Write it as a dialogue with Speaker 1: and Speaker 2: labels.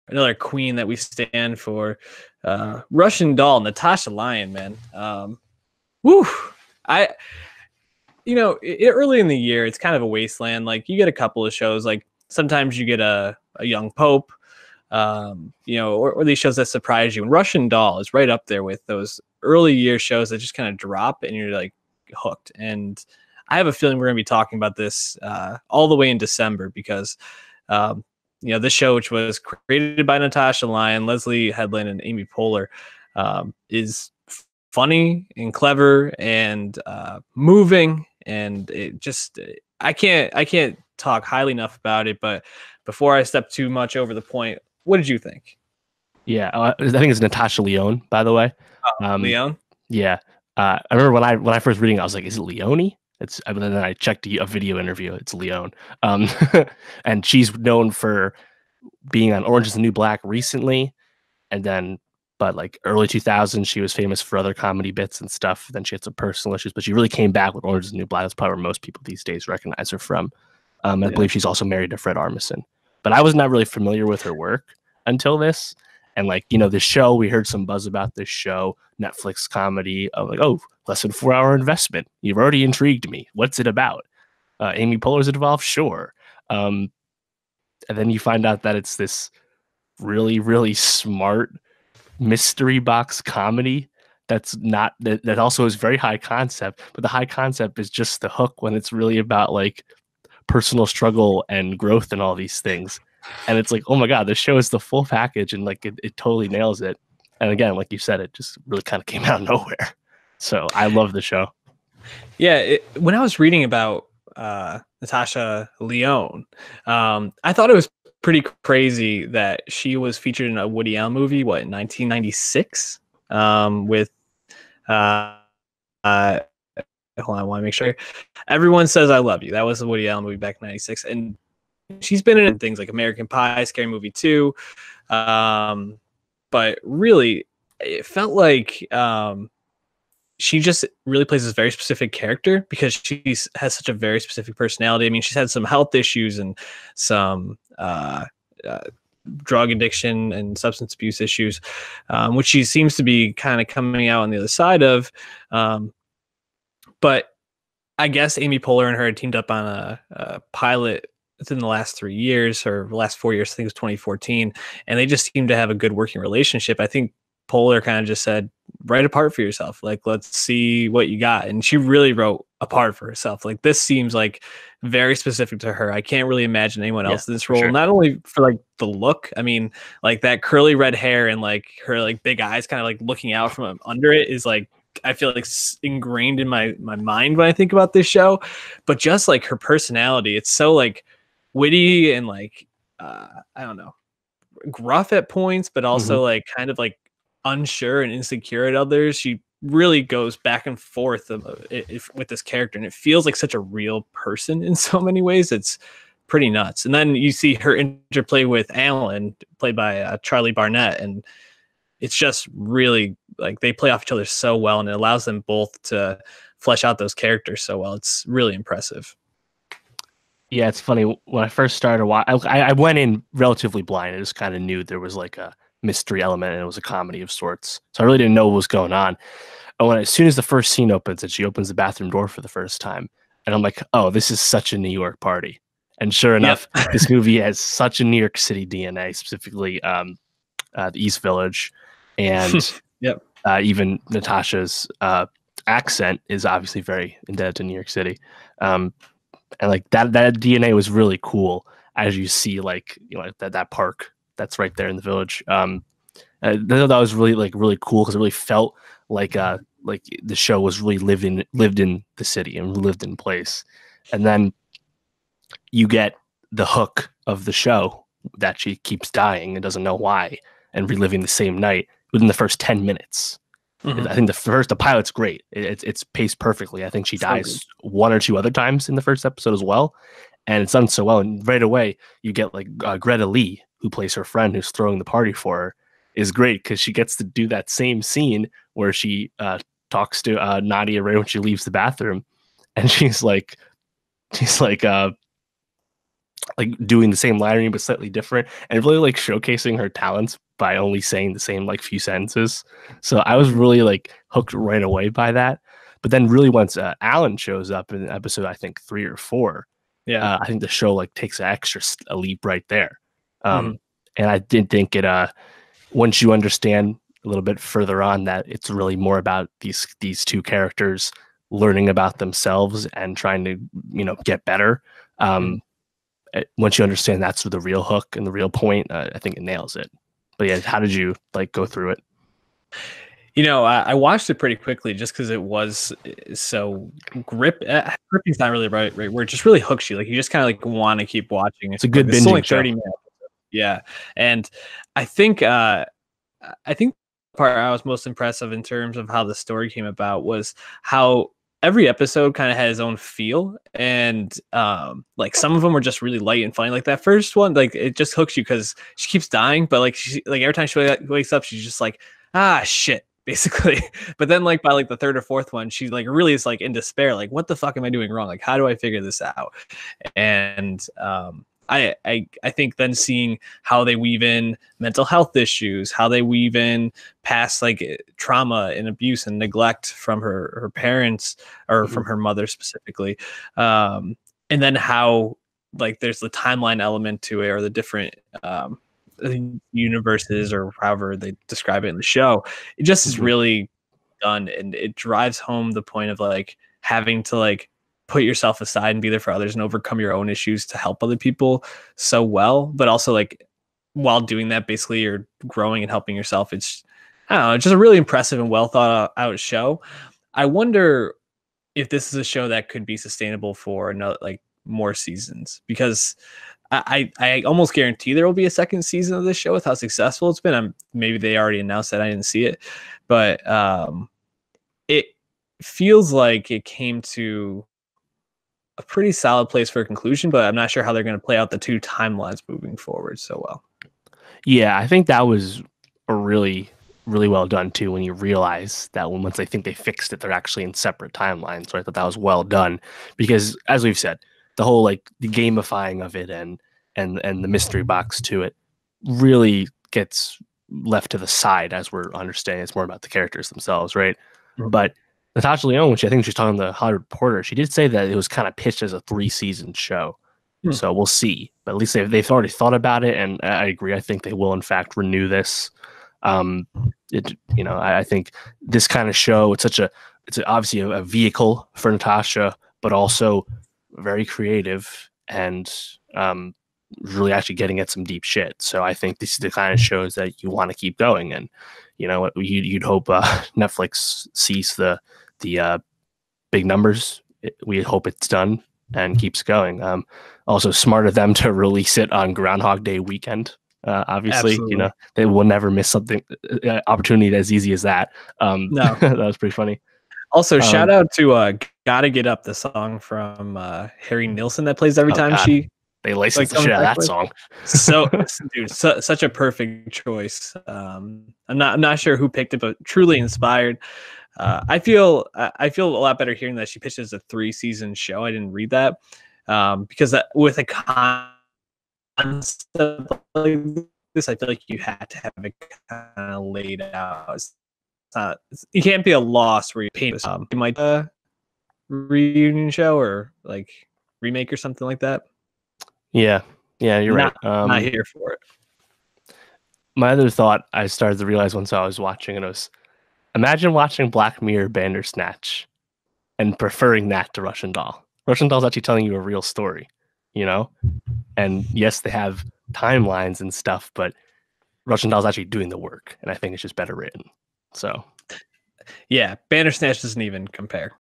Speaker 1: another queen that we stand for. Russian doll, Natasha Lyon, man. Woo! I early in the year, it's kind of a wasteland. Like you get a couple of shows, like sometimes you get a young pope, or these shows that surprise you. And Russian Doll is right up there with those early year shows that just kind of drop and you're like hooked. And I have a feeling we're going to be talking about this all the way in December because, this show, which was created by Natasha Lyon, Leslie Headland, and Amy Poehler, is funny and clever and moving. And it just, I can't talk highly enough about it. But before I step too much over the point, what did you think?
Speaker 2: Yeah, I think it's Natasha Lyonne, by the way.
Speaker 1: Leon?
Speaker 2: Yeah, I remember when I first reading, I was like, "Is it Leone?" And then I checked a video interview. It's Leone, and she's known for being on Orange Is the New Black recently, and then but like early 2000s, she was famous for other comedy bits and stuff. Then she had some personal issues, but she really came back with Orange Is the New Black. That's probably where most people these days recognize her from. I believe she's also married to Fred Armisen, but I was not really familiar with her work until this. And like, this show, we heard some buzz about this show, Netflix comedy. I'm like, oh, less than 4 hour investment. You've already intrigued me. What's it about? Amy Poehler's involved? Sure. And then you find out that it's this really, really smart mystery box comedy that's not that also is very high concept, but the high concept is just the hook when it's really about like personal struggle and growth and all these things. And it's like, oh my god, this show is the full package, and like it totally nails it. And again, like you said, it just really kind of came out of nowhere. So I love the show.
Speaker 1: Yeah, when I was reading about Natasha Lyonne, I thought it was pretty crazy that she was featured in a Woody Allen movie, what, in 1996, with hold on, I want to make sure. Everyone Says I Love You. That was the Woody Allen movie back in 96. And she's been in things like American Pie, Scary Movie 2. But really, it felt like she just really plays this very specific character because she has such a very specific personality. I mean, she's had some health issues and some drug addiction and substance abuse issues, which she seems to be kind of coming out on the other side of. But I guess Amy Poehler and her had teamed up on a pilot within the last 3 years or the last 4 years. I think it was 2014. And they just seem to have a good working relationship. I think Poehler kind of just said, write a part for yourself. Like, let's see what you got. And she really wrote a part for herself. Like, this seems like very specific to her. I can't really imagine anyone else in this role. Sure. Not only for like the look, I mean, like that curly red hair and like her like big eyes kind of like looking out from under it is like, I feel like ingrained in my mind when I think about this show. But just like her personality, it's so like witty and like, I don't know, gruff at points, but also like kind of like unsure and insecure at others. She really goes back and forth with this character, and it feels like such a real person in so many ways. It's pretty nuts. And then you see her interplay with Alan, played by Charlie Barnett, and it's just really like they play off each other so well, and it allows them both to flesh out those characters so well. It's really impressive.
Speaker 2: Yeah, it's funny. When I first started watching, I went in relatively blind. I just kind of knew there was like a mystery element and it was a comedy of sorts. So I really didn't know what was going on. And as soon as the first scene opens and she opens the bathroom door for the first time, and I'm like, oh, this is such a New York party. And sure enough, this movie has such a New York City DNA, specifically the East Village. And even Natasha's accent is obviously very indebted to New York City. And like that DNA was really cool as you see like, that park that's right there in the village. That was really cool because it really felt like the show was really lived in the city and lived in place. And then you get the hook of the show that she keeps dying and doesn't know why and reliving the same night within the first 10 minutes. I think the pilot's great. It's paced perfectly. I think she dies one or two other times in the first episode as well, and it's done so well. And right away, you get like Greta Lee, who plays her friend who's throwing the party for her, is great because she gets to do that same scene where she talks to Nadia right when she leaves the bathroom, and she's like, like doing the same line reading but slightly different, and really like showcasing her talents by only saying the same like few sentences. So I was
Speaker 1: Mhm.
Speaker 2: really like hooked right away by that. But then really once Alan shows up in episode I think 3 or 4,
Speaker 1: Yeah.
Speaker 2: I think the show like takes an extra a leap right there. Um,
Speaker 1: Mhm.
Speaker 2: and I did think it once you understand a little bit further on that it's really more about these two characters learning about themselves and trying to get better.
Speaker 1: Mhm.
Speaker 2: Um, Once you understand that's the real hook and the real point, I think it nails it. But yeah, how did you like go through it?
Speaker 1: I watched it pretty quickly just because it was so gripping's not really the right word. It just really hooks you. Like you just kind of like want to keep watching.
Speaker 2: It's a
Speaker 1: Like
Speaker 2: good
Speaker 1: this is only
Speaker 2: binging show.
Speaker 1: 30 minutes. Yeah. And I think the part I was most impressed of in terms of how the story came about was how every episode kind of had its own feel, and like some of them were just really light and funny. Like that first one, like it just hooks you because she keeps dying, but like she like every time she wakes up, she's just like, ah shit, basically. But then like by like the third or fourth one, she like really is like in despair, like what the fuck am I doing wrong? Like how do I figure this out? And I think then seeing how they weave in mental health issues, how they weave in past like trauma and abuse and neglect from her parents or
Speaker 2: Mhm.
Speaker 1: from her mother specifically, um, and then how like there's the timeline element to it or the different universes or however they describe it in the show. It just is
Speaker 2: Mhm.
Speaker 1: really done, and it drives home the point of like having to like put yourself aside and be there for others and overcome your own issues to help other people so well, but also like while doing that basically you're growing and helping yourself. It's I don't know, it's just a really impressive and well thought out show. I wonder if this is a show that could be sustainable for another like more seasons, because I almost guarantee there will be a second season of this show with how successful it's been. Maybe they already announced that, I didn't see it, but it feels like it came to a pretty solid place for a conclusion, but I'm not sure how they're going to play out the two timelines moving forward so well.
Speaker 2: Yeah, I think that was a really well done too. When you realize that once they think they fixed it, they're actually in separate timelines. So I thought that was well done because, as we've said, the whole like the gamifying of it and the mystery box to it really gets left to the side as we're understanding. It's more about the characters themselves, right?
Speaker 1: Mhm.
Speaker 2: But Natasha Lyonne, which I think she's talking to the Hollywood Reporter, she did say that it was kind of pitched as a 3 season show.
Speaker 1: Hmm.
Speaker 2: So we'll see. But at least they've already thought about it, and I agree. I think they will in fact renew this. Um, I think this kind of show it's obviously a vehicle for Natasha, but also very creative and really actually getting at some deep shit. So I think this is the kind of shows that you want to keep going, and you'd hope Netflix sees the big numbers. We hope it's done and keeps going. Also, smart of them to release it on Groundhog Day weekend. Obviously,
Speaker 1: Absolutely.
Speaker 2: they will never miss something opportunity as easy as that.
Speaker 1: No.
Speaker 2: That was pretty funny.
Speaker 1: Also, shout
Speaker 2: Um,
Speaker 1: out to "Gotta Get Up," the song from Harry Nilsson that plays every
Speaker 2: oh
Speaker 1: time
Speaker 2: God,
Speaker 1: she
Speaker 2: they licensed
Speaker 1: like
Speaker 2: the shit
Speaker 1: comes
Speaker 2: out of
Speaker 1: back
Speaker 2: that
Speaker 1: with.
Speaker 2: song.
Speaker 1: So, dude, such a perfect choice. I'm not sure who picked it, but truly inspired. I feel a lot better hearing that she pitched as a 3 season show. I didn't read that because with a concept like this, I feel like you had to have it kind of laid out. You can't be a loss where you paint. You might reunion show or like remake or something like that.
Speaker 2: Yeah, yeah, you're right.
Speaker 1: Not here for it.
Speaker 2: My other thought I started to realize once I was watching it was imagine watching Black Mirror Bandersnatch and preferring that to Russian Doll. Russian Doll's actually telling you a real story, you know? And yes, they have timelines and stuff, but Russian Doll's actually doing the work, and I think it's just better written. So
Speaker 1: Yeah, Bandersnatch doesn't even compare.